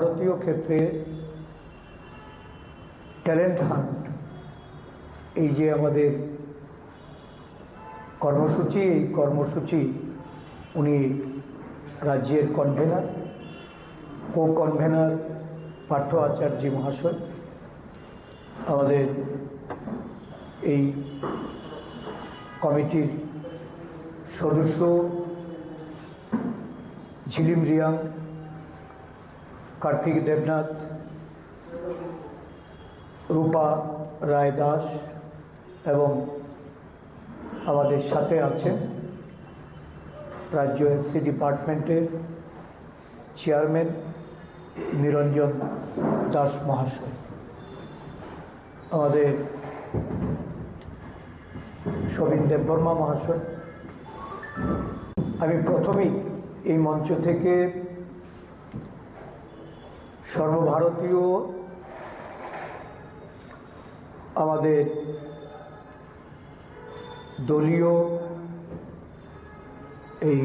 সর্বভারতীয় ক্ষেত্রে talent hunt এই যে আমাদের কর্মসূচি, এই কর্মসূচি উনি রাজ্যের কনভেনার, কো কনভেনার পার্থ আচার্য মহাশয়, আমাদের এই কমিটির সদস্য ঝিলিম রিয়াং, কার্তিক দেবনাথ, রূপা রায় দাস এবং আমাদের সাথে আছেন রাজ্য এসসি ডিপার্টমেন্টের চেয়ারম্যান নিরঞ্জন দাস মহাশয়, আমাদের শোভিন দেববর্মা মহাশয়। আমি প্রথমেই এই মঞ্চ থেকে সর্বভারতীয় আমাদের দলীয় এই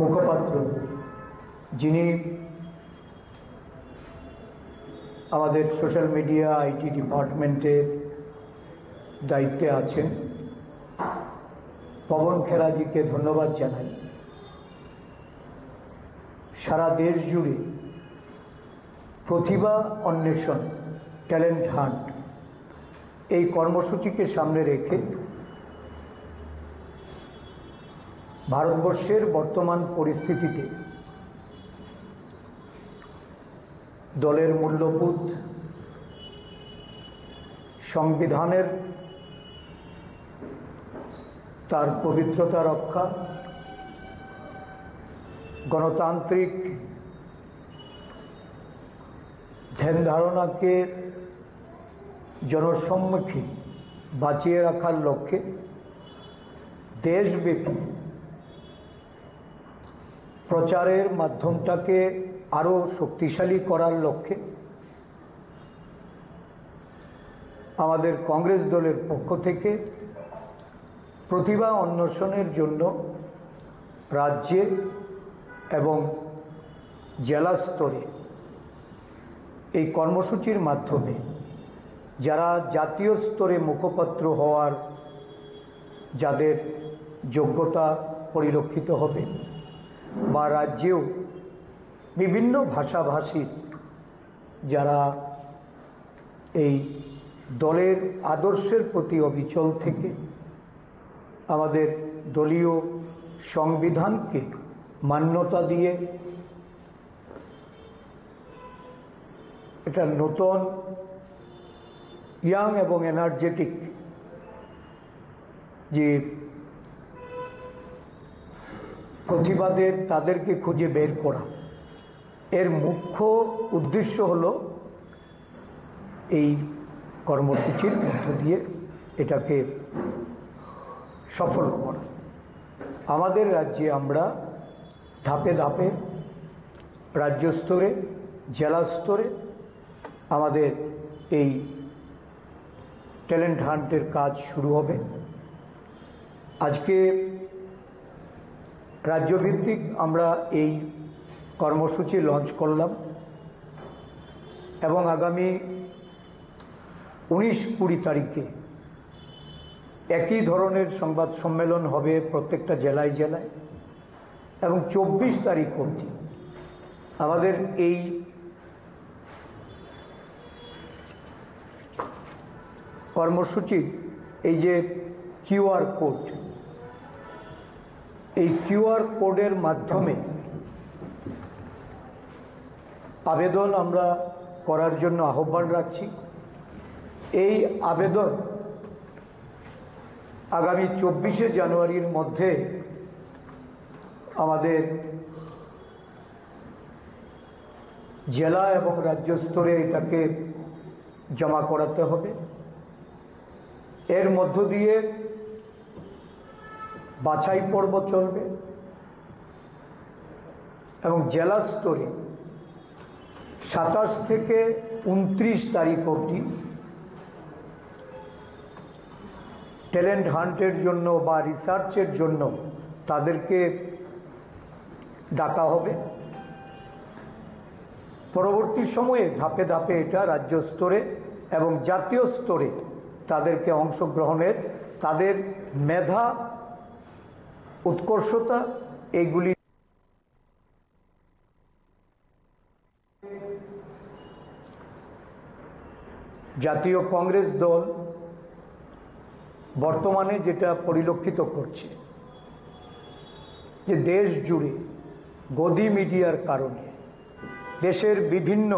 মুখপাত্র, যিনি আমাদের সোশ্যাল মিডিয়া আইটি ডিপার্টমেন্টের দায়িত্বে আছেন, পবন খেরাজিকে ধন্যবাদ জানাই। সারা দেশ জুড়ে প্রতিভা অন্বেষণ, ট্যালেন্ট হান্ট এই কর্মসূচিকে সামনে রেখে ভারতবর্ষের বর্তমান পরিস্থিতিতে দলের মূল্যবোধ, সংবিধানের তার পবিত্রতা রক্ষা, গণতান্ত্রিক ধ্যান ধারণাকে জনসম্মুখে বাঁচিয়ে রাখার লক্ষ্যে দেশব্যাপী প্রচারের মাধ্যমটাকে আরও শক্তিশালী করার লক্ষ্যে আমাদের কংগ্রেস দলের পক্ষ থেকে প্রতিভা অন্বেষণের জন্য রাজ্যে এবং জেলা স্তরে এই কর্মসূচির মাধ্যমে যারা জাতীয় স্তরে মুখপাত্র হওয়ার যাদের যোগ্যতা পরিলক্ষিত হবে বা রাজ্যেও বিভিন্ন ভাষাভাষী যারা এই দলের আদর্শের প্রতি অবিচল থেকে আমাদের দলীয় সংবিধানকে মান্যতা দিয়ে এটা নতুন ইয়াং এবং এনার্জেটিক যে প্রতিবাদের তাদেরকে খুঁজে বের করা, এর মুখ্য উদ্দেশ্য হলো এই কর্মসূচির মধ্য দিয়ে এটাকে সফল করা। আমাদের রাজ্যে আমরা ধাপে ধাপে রাজ্য স্তরে, জেলা স্তরে আমাদের এই ট্যালেন্ট হান্টের কাজ শুরু হবে। আজকে রাজ্যভিত্তিক আমরা এই কর্মসূচি লঞ্চ করলাম এবং আগামী 19-20 তারিখে একই ধরনের সংবাদ সম্মেলন হবে প্রত্যেকটা জেলায় জেলায় এবং 24 তারিখ অবধি আমাদের এই কর্মসূচির এই যে কিউআর কোড, এই কিউআর কোডের মাধ্যমে আবেদন আমরা করার জন্য আহ্বান রাখছি। এই আবেদন আগামী 24শে জানুয়ারির মধ্যে আমাদের জেলা এবং রাজ্য স্তরে এটাকে জমা করাতে হবে। এর মধ্য দিয়ে বাছাই পর্ব চলবে এবং জেলা স্তরে 27 থেকে 29 তারিখ অবধি ট্যালেন্ট হান্টের জন্য বা রিসার্চের জন্য তাদেরকে ডাকা হবে পরবর্তী সময়ে ধাপে ধাপে এটা রাজ্য স্তরে এবং জাতীয় স্তরে তাদেরকে অংশগ্রহণের, তাদের মেধা, উৎকর্ষতা এইগুলি জাতীয় কংগ্রেস দল বর্তমানে যেটা পরিলক্ষিত করছে যে দেশ জুড়ে গদি মিডিয়ার কারণে দেশের বিভিন্ন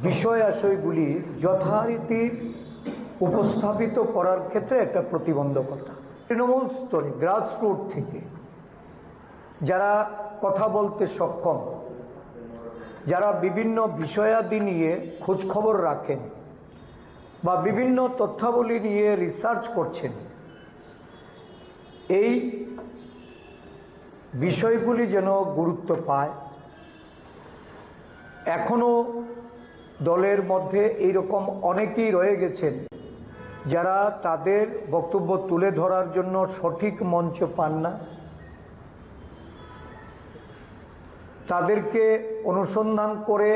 বিষয় আশয়গুলি যথারীতি উপস্থাপিত করার ক্ষেত্রে একটা প্রতিবন্ধকতা। তৃণমূল স্তরে গ্রাসরুট থেকে যারা কথা বলতে সক্ষম, যারা বিভিন্ন বিষয়াদি নিয়ে খোঁজখবর রাখেন বা বিভিন্ন তথ্যাবলী নিয়ে রিসার্চ করছেন, এই বিষয়গুলি যেন গুরুত্ব পায়। এখনো দলের মধ্যে এইরকম অনেকেই রয়ে গেছেন যারা তাদের বক্তব্য তুলে ধরার জন্য সঠিক মঞ্চ পান না। তাদেরকে অনুসন্ধান করে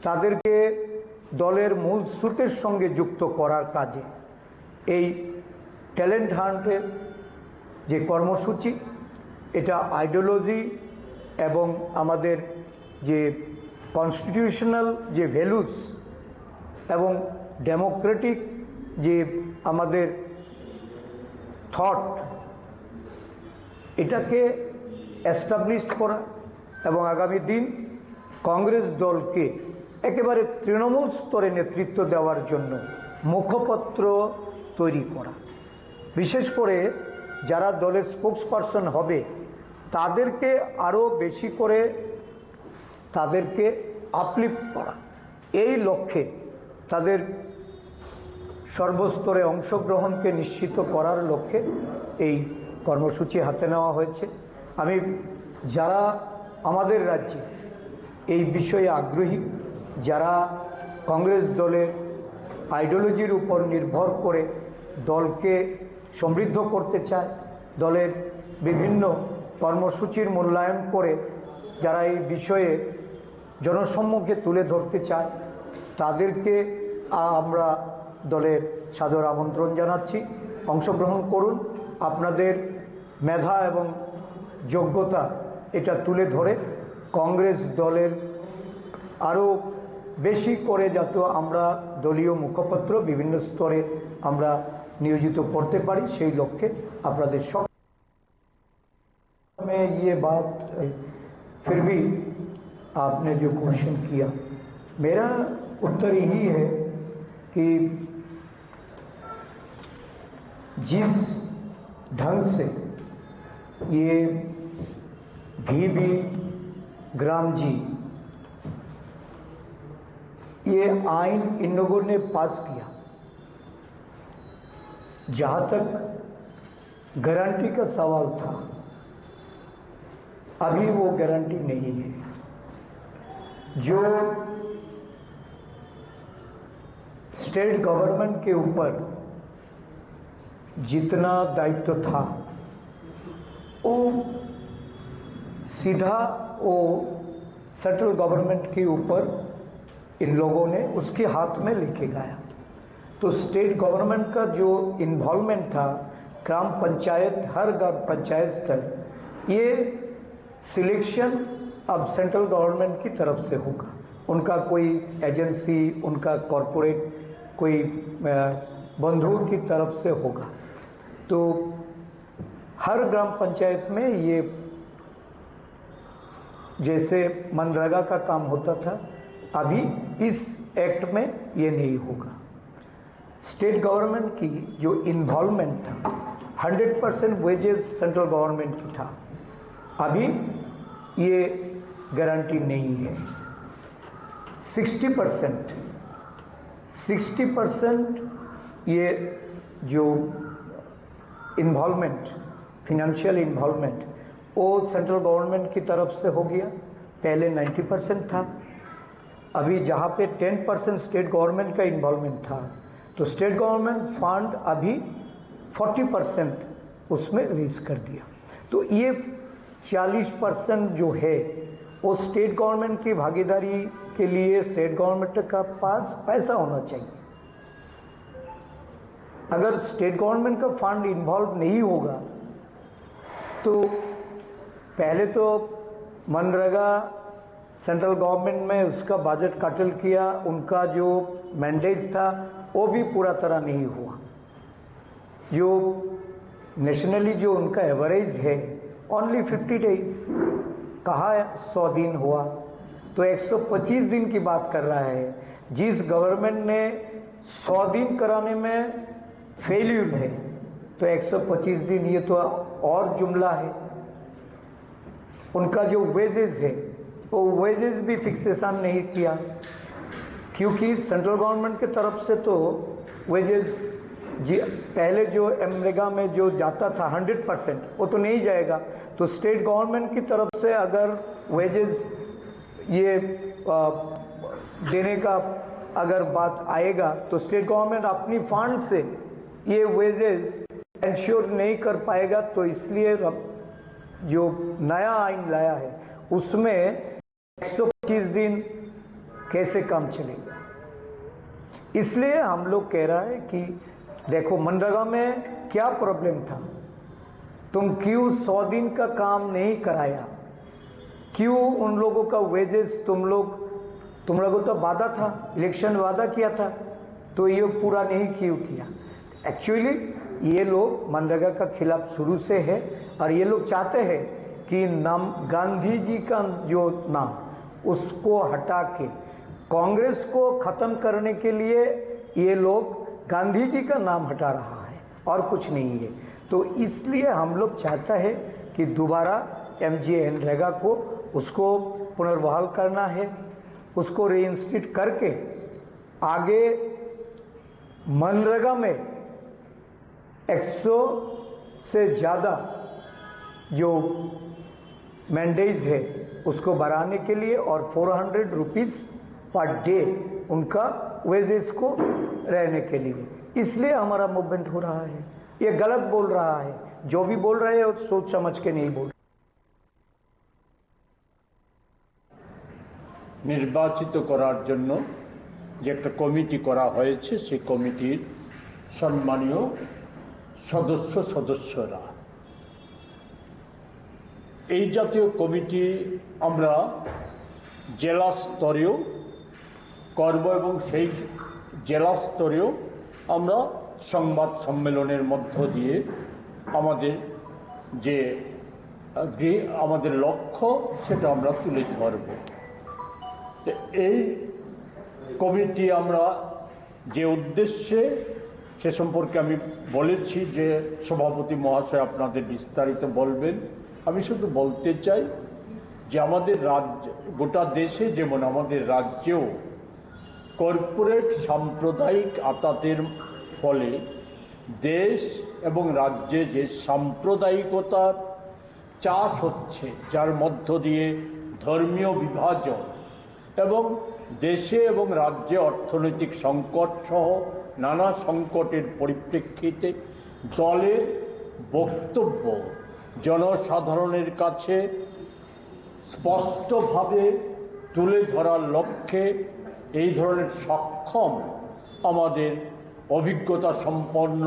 তাদেরকে দলের মূল স্রোতের সঙ্গে যুক্ত করার কাজে এই ট্যালেন্ট হান্টের যে কর্মসূচি, এটা আইডিওলজি এবং আমাদের যে কনস্টিটিউশনাল যে ভ্যালুস এবং ডেমোক্রেটিক যে আমাদের থট, এটাকে এস্টাবলিশ করা এবং আগামী দিন কংগ্রেস দলকে একেবারে তৃণমূল স্তরে নেতৃত্ব দেওয়ার জন্য মুখপত্র তৈরি করা, বিশেষ করে যারা দলের স্পোক্সপারসন হবে তাদেরকে আরও বেশি করে তাদেরকে আপলিফট করা, এই লক্ষ্যে তাদের সর্বস্তরে অংশগ্রহণকে নিশ্চিত করার লক্ষ্যে এই কর্মসূচি হাতে নেওয়া হয়েছে। আমি যারা আমাদের রাজ্যে এই বিষয়ে আগ্রহী, যারা কংগ্রেস দলের আইডিওলজির উপর নির্ভর করে দলকে সমৃদ্ধ করতে চায়, দলের বিভিন্ন কর্মসূচির মূল্যায়ন করে যারা এই বিষয়ে জনসম্মুখে তুলে ধরতে চায়, তাদেরকে আমরা দলের সাদর আমন্ত্রণ জানাচ্ছি। অংশগ্রহণ করুন, আপনাদের মেধা এবং যোগ্যতা এটা তুলে ধরে কংগ্রেস দলের আরও বেশি করে যাতে আমরা দলীয় মুখপত্র বিভিন্ন স্তরে আমরা নিয়োজিত করতে পারি, সেই লক্ষ্যে আপনাদের সব में ये बात फिर भी आपने जो क्वेश्चन किया, मेरा उत्तर यही है कि जिस ढंग से ये भी ग्राम जी ये आइन इन लोगों ने पास किया, जहां तक गारंटी का सवाल था, अभी वो गारंटी नहीं है। जो स्टेट गवर्नमेंट के ऊपर जितना दायित्व था वो सीधा वो सेंट्रल गवर्नमेंट के ऊपर इन लोगों ने उसके हाथ में लेके गया। तो स्टेट गवर्नमेंट का जो इन्वॉल्वमेंट था, ग्राम पंचायत, हर ग्राम पंचायत स्तर, ये सिलेक्शन अब सेंट्रल गवर्नमेंट की तरफ से होगा। उनका कोई एजेंसी, उनका कॉरपोरेट कोई बंधुओं की तरफ से होगा। तो हर ग्राम पंचायत में ये जैसे मनरेगा का काम होता था, अभी इस एक्ट में ये नहीं होगा। स्टेट गवर्नमेंट की जो इन्वॉल्वमेंट था, 100% वेजेस सेंट्रल गवर्नमेंट की था, अभी ये गारंटी नहीं है। 60% ये जो इन्वॉल्वमेंट, फिनेंशियल इन्वॉल्वमेंट, वो सेंट्रल गवर्नमेंट की तरफ से हो गया। पहले 90% था, अभी जहाँ पे 10% स्टेट गवर्नमेंट का इन्वॉल्वमेंट था, तो स्टेट गवर्नमेंट फंड अभी 40% उसमें रिलीज कर दिया। तो ये 40% जो है वो स्टेट गवर्नमेंट की भागीदारी के लिए स्टेट गवर्नमेंट का पास पैसा होना चाहिए। अगर स्टेट गवर्नमेंट का फंड इन्वॉल्व नहीं होगा तो पहले तो मनरेगा सेंट्रल गवर्नमेंट में उसका बजट कटल किया, उनका जो मैंडेट था वो भी पूरा तरह नहीं हुआ। जो नेशनली जो उनका एवरेज है ओनली 50 डेज, कहा 100 दिन हुआ, तो 125 दिन की बात कर रहा है। जिस गवर्नमेंट ने 100 दिन कराने में फेल्यूर है तो 125 दिन, ये तो और जुमला है। उनका जो वेजेस है वो वेजेस भी फिक्सेशन नहीं किया, क्योंकि सेंट्रल गवर्नमेंट की तरफ से तो वेजेस पहले जो एमरेगा में जो जाता था 100% वो तो नहीं जाएगा। तो स्टेट गवर्नमेंट की तरफ से अगर वेजेस ये देने का अगर बात आएगा तो स्टेट गवर्नमेंट अपनी फंड से ये वेजेस इंश्योर नहीं कर पाएगा। तो इसलिए जो नया आइन लाया है उसमें 125 दिन कैसे काम चलेगा। इसलिए हम लोग कह रहा है कि देखो मनरेगा में क्या प्रॉब्लम था, तुम क्यों 100 दिन का काम नहीं कराया, क्यों उन लोगों का वेजेस तुम लोगों तो वादा था, इलेक्शन वादा किया था, तो ये पूरा नहीं क्यों किया। एक्चुअली ये लोग मनरेगा का खिलाफ शुरू से है और ये लोग चाहते हैं कि नाम गांधी जी का जो नाम उसको हटा के कांग्रेस को खत्म करने के लिए ये लोग गांधी जी का नाम हटा रहा है और कुछ नहीं है। तो इसलिए हम लोग चाहता है कि दोबारा MGNरेगा को उसको पुनर्बहाल करना है, उसको रीइंस्टेट करके आगे मनरेगा में 100 से ज़्यादा जो मैंडेज है उसको बढ़ाने के लिए और 400 रुपीज़ पर डे उनका वेजेस को रहने के लिए, इसलिए हमारा मूवमेंट हो रहा है। ये गलत बोल रहा है, जो भी बोल रहे हैं वो सोच समझ के नहीं बोल। নির্বাচিত করার জন্য যে একটা কমিটি করা হয়েছে সেই কমিটির সম্মানীয় সদস্যরা, এই জাতীয় কমিটি আমরা জেলা স্তরেও করব এবং সেই জেলা স্তরেও আমরা সংবাদ সম্মেলনের মধ্য দিয়ে আমাদের যে আমাদের লক্ষ্য সেটা আমরা তুলে ধরব। এই কমিটি আমরা যে উদ্দেশ্যে সে সম্পর্কে আমি বলেছি যে সভাপতি মহাশয় আপনাদের বিস্তারিত বলবেন। আমি শুধু বলতে চাই যে আমাদের রাজ্য গোটা দেশে যেমন আমাদের রাজ্যেও কর্পোরেট সাম্প্রদায়িক আতাতের ফলে দেশ এবং রাজ্যে যে সাম্প্রদায়িকতার চাষ হচ্ছে, যার মধ্য দিয়ে ধর্মীয় বিভাজন এবং দেশে এবং রাজ্যে অর্থনৈতিক সংকট সহ নানা সংকটের পরিপ্রেক্ষিতে দলের বক্তব্য জনসাধারণের কাছে স্পষ্টভাবে তুলে ধরার লক্ষ্যে এই ধরনের সক্ষম আমাদের অভিজ্ঞতা সম্পন্ন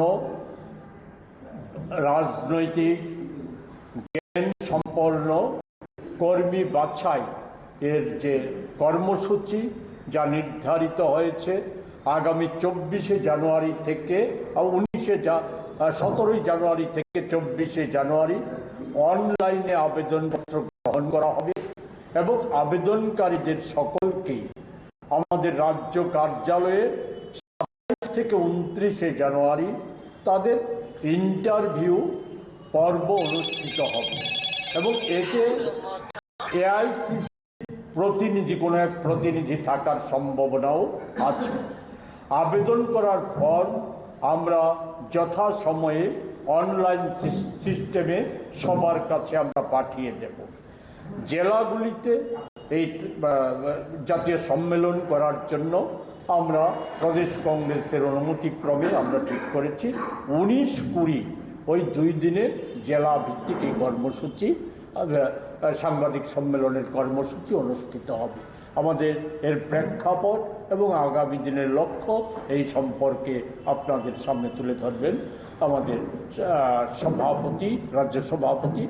রাজনৈতিক জ্ঞান সম্পন্ন কর্মী বাছাই এর যে কর্মসূচি যা নির্ধারিত হয়েছে আগামী 24শে জানুয়ারি থেকে 17ই জানুয়ারি থেকে 24শে জানুয়ারি অনলাইনে আবেদনপত্র গ্রহণ করা হবে এবং আবেদনকারীদের সকলকেই আমাদের রাজ্য কার্যালয়ে 27 থেকে 29শে জানুয়ারি তাদের ইন্টারভিউ পর্ব অনুষ্ঠিত হবে এবং এতে এআইসিসি প্রতিনিধি কোনো এক প্রতিনিধি থাকার সম্ভাবনাও আছে। আবেদন করার ফর্ম আমরা যথাসময়ে অনলাইন সিস্টেমে সবার কাছে আমরা পাঠিয়ে দেব। জেলাগুলিতে এই জাতীয় সম্মেলন করার জন্য আমরা প্রদেশ কংগ্রেসের অনুমতিক্রমে আমরা ঠিক করেছি 19-20 ওই 2 দিনের জেলা ভিত্তিক এই কর্মসূচি সাংবাদিক সম্মেলনের কর্মসূচি অনুষ্ঠিত হবে। আমাদের এর প্রেক্ষাপট এবং আগামী দিনের লক্ষ্য এই সম্পর্কে আপনাদের সামনে তুলে ধরবেন আমাদের সভাপতি, রাজ্য সভাপতি।